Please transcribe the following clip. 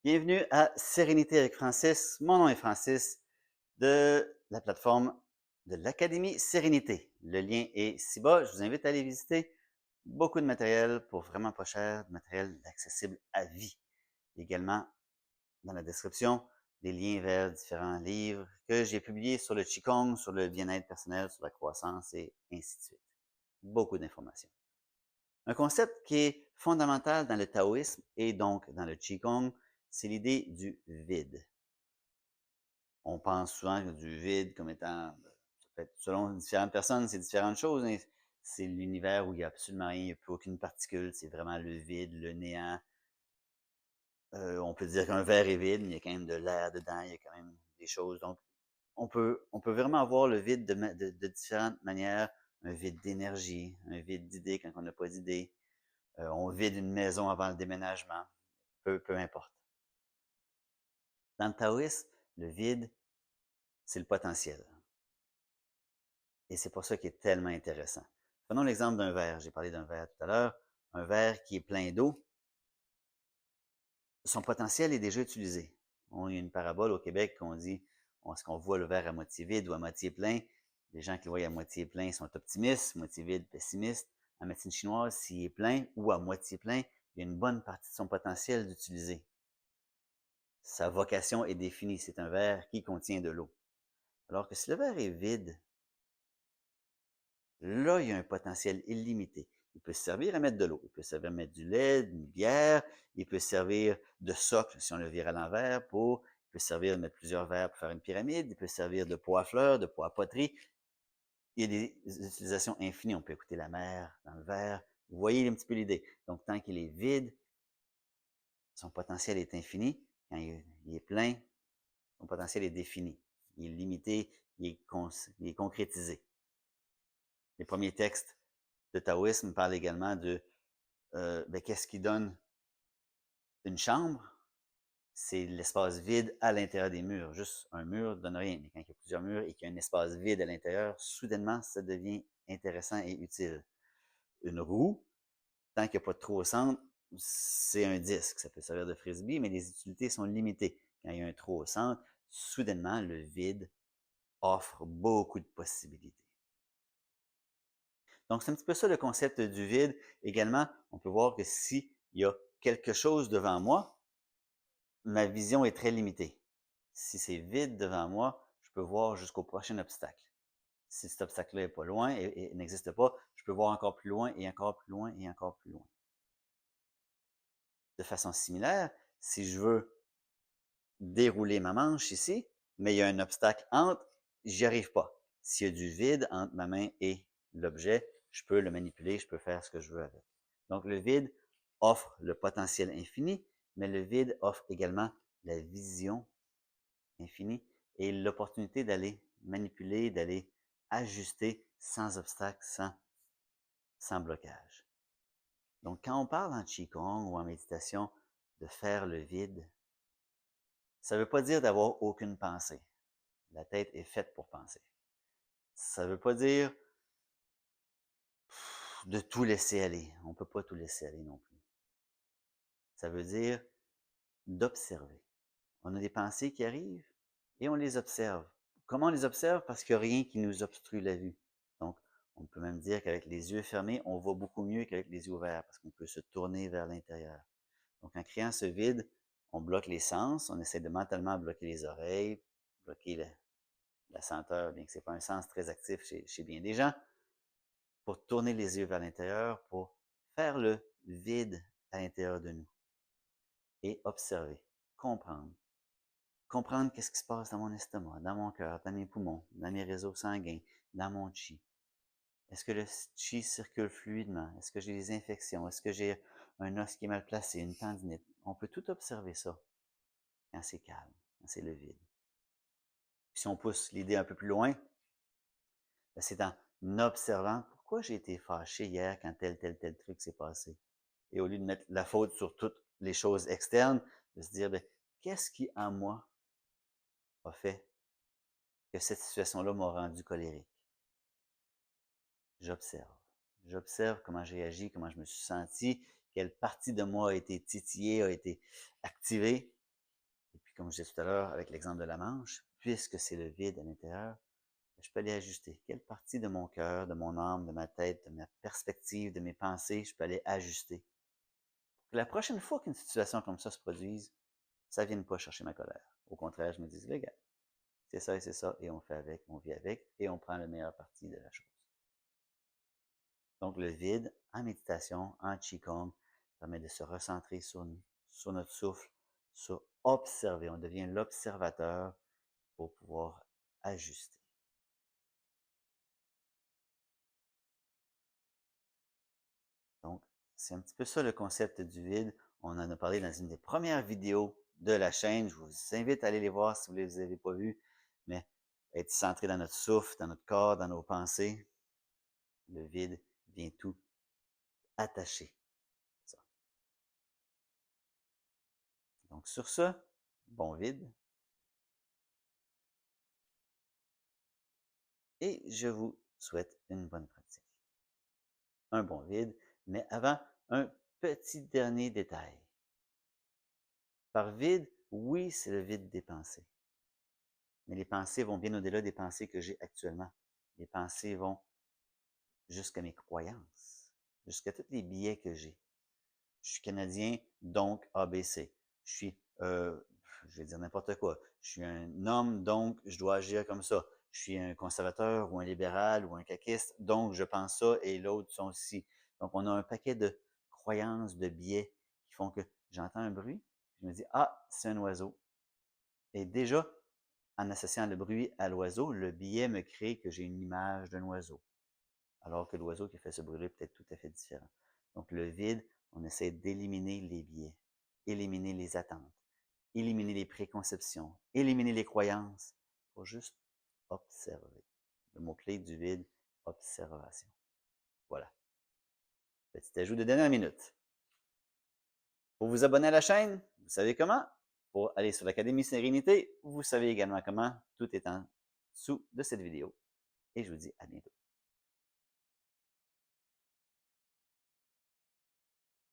Bienvenue à Sérénité avec Francis. Mon nom est Francis de la plateforme de l'Académie Sérénité. Le lien est ci-bas. Je vous invite à aller visiter. Beaucoup de matériel pour vraiment pas cher, de matériel accessible à vie. Également, dans la description, des liens vers différents livres que j'ai publiés sur le Qigong, sur le bien-être personnel, sur la croissance et ainsi de suite. Beaucoup d'informations. Un concept qui est fondamental dans le taoïsme et donc dans le Qigong, c'est l'idée du vide. On pense souvent du vide comme étant, selon différentes personnes, c'est différentes choses, mais c'est l'univers où il n'y a absolument rien, il n'y a plus aucune particule, c'est vraiment le vide, le néant. On peut dire qu'un verre est vide, mais il y a quand même de l'air dedans, il y a quand même des choses. Donc, on peut vraiment avoir le vide de différentes manières, un vide d'énergie, un vide d'idées quand on n'a pas d'idées. On vide une maison avant le déménagement, peu importe. Dans le taoïsme, le vide, c'est le potentiel. Et c'est pour ça qu'il est tellement intéressant. Prenons l'exemple d'un verre. J'ai parlé d'un verre tout à l'heure. Un verre qui est plein d'eau, son potentiel est déjà utilisé. On a une parabole au Québec qu'on dit, est-ce qu'on voit le verre à moitié vide ou à moitié plein? Les gens qui le voient à moitié plein sont optimistes, moitié vide, pessimistes. En médecine chinoise, s'il est plein ou à moitié plein, il y a une bonne partie de son potentiel d'utiliser. Sa vocation est définie, c'est un verre qui contient de l'eau. Alors que si le verre est vide, là, il y a un potentiel illimité. Il peut servir à mettre de l'eau, il peut servir à mettre du lait, une bière, il peut servir de socle si on le vire à l'envers il peut servir de mettre plusieurs verres pour faire une pyramide, il peut servir de pot à fleurs, de pot à poterie. Il y a des utilisations infinies. On peut écouter la mer dans le verre. Vous voyez un petit peu l'idée. Donc, tant qu'il est vide, son potentiel est infini. Quand il est plein, son potentiel est défini. Il est limité, il est concrétisé. Les premiers textes de taoïsme parlent également de qu'est-ce qui donne une chambre? C'est l'espace vide à l'intérieur des murs. Juste un mur ne donne rien. Mais quand il y a plusieurs murs et qu'il y a un espace vide à l'intérieur, soudainement, ça devient intéressant et utile. Une roue, tant qu'il n'y a pas de trou au centre, c'est un disque. Ça peut servir de frisbee, mais les utilités sont limitées. Quand il y a un trou au centre, soudainement, le vide offre beaucoup de possibilités. Donc, c'est un petit peu ça le concept du vide. Également, on peut voir que s'il y a quelque chose devant moi, ma vision est très limitée. Si c'est vide devant moi, je peux voir jusqu'au prochain obstacle. Si cet obstacle-là n'est pas loin et n'existe pas, je peux voir encore plus loin et encore plus loin et encore plus loin. De façon similaire, si je veux dérouler ma manche ici, mais il y a un obstacle entre, j'y arrive pas. S'il y a du vide entre ma main et l'objet, je peux le manipuler, je peux faire ce que je veux avec. Donc, le vide offre le potentiel infini, mais le vide offre également la vision infinie et l'opportunité d'aller manipuler, d'aller ajuster sans obstacle, sans blocage. Donc, quand on parle en Qigong ou en méditation de faire le vide, ça ne veut pas dire d'avoir aucune pensée. La tête est faite pour penser. Ça ne veut pas dire de tout laisser aller. On ne peut pas tout laisser aller non plus. Ça veut dire d'observer. On a des pensées qui arrivent et on les observe. Comment on les observe? Parce qu'il n'y a rien qui nous obstrue la vue. Donc, on peut même dire qu'avec les yeux fermés, on voit beaucoup mieux qu'avec les yeux ouverts parce qu'on peut se tourner vers l'intérieur. Donc, en créant ce vide, on bloque les sens, on essaie de mentalement bloquer les oreilles, bloquer la senteur, bien que ce n'est pas un sens très actif chez bien des gens, pour tourner les yeux vers l'intérieur, pour faire le vide à l'intérieur de nous et observer, comprendre. Comprendre qu'est-ce qui se passe dans mon estomac, dans mon cœur, dans mes poumons, dans mes réseaux sanguins, dans mon chi. Est-ce que le chi circule fluidement? Est-ce que j'ai des infections? Est-ce que j'ai un os qui est mal placé, une tendinite? On peut tout observer ça quand c'est calme, quand c'est le vide. Puis si on pousse l'idée un peu plus loin, c'est en observant pourquoi j'ai été fâché hier quand tel truc s'est passé. Et au lieu de mettre la faute sur toutes les choses externes, de se dire, qu'est-ce qui en moi a fait que cette situation-là m'a rendu colérique? J'observe. J'observe comment j'ai agi, comment je me suis senti, quelle partie de moi a été titillée, a été activée. comme je disais tout à l'heure avec l'exemple de la manche, puisque c'est le vide à l'intérieur, je peux aller ajuster. Quelle partie de mon cœur, de mon âme, de ma tête, de ma perspective, de mes pensées, je peux aller ajuster. Pour que la prochaine fois qu'une situation comme ça se produise, ça ne vienne pas chercher ma colère. Au contraire, je me dis, les gars, c'est ça et c'est ça, et on fait avec, on vit avec, et on prend le meilleur parti de la chose. Donc, le vide, en méditation, en Qigong, permet de se recentrer sur notre souffle, sur observer. On devient l'observateur pour pouvoir ajuster. Donc, c'est un petit peu ça le concept du vide. On en a parlé dans une des premières vidéos de la chaîne. Je vous invite à aller les voir si vous ne les avez pas vues. Mais être centré dans notre souffle, dans notre corps, dans nos pensées, le vide vient tout attacher. Ça. Donc, sur ce, bon vide. Et je vous souhaite une bonne pratique. Un bon vide, mais avant, un petit dernier détail. Par vide, oui, c'est le vide des pensées. Mais les pensées vont bien au-delà des pensées que j'ai actuellement. Les pensées vont jusqu'à mes croyances, jusqu'à tous les billets que j'ai. Je suis Canadien, donc ABC. Je suis, je vais dire n'importe quoi. Je suis un homme, donc je dois agir comme ça. Je suis un conservateur ou un libéral ou un caquiste, donc je pense ça et l'autre sont aussi. Donc on a un paquet de croyances, de biais qui font que j'entends un bruit, je me dis, ah, c'est un oiseau. Et déjà, en associant le bruit à l'oiseau, le biais me crée que j'ai une image d'un oiseau. Alors que l'oiseau qui fait ce bruit-là est peut-être tout à fait différent. Donc le vide, on essaie d'éliminer les biais, éliminer les attentes, éliminer les préconceptions, éliminer les croyances pour juste observer. Le mot-clé du vide, observation. Voilà. Petit ajout de dernière minute. Pour vous abonner à la chaîne, vous savez comment? Pour aller sur l'Académie Sérénité, vous savez également comment. Tout est en dessous de cette vidéo. Et je vous dis à bientôt.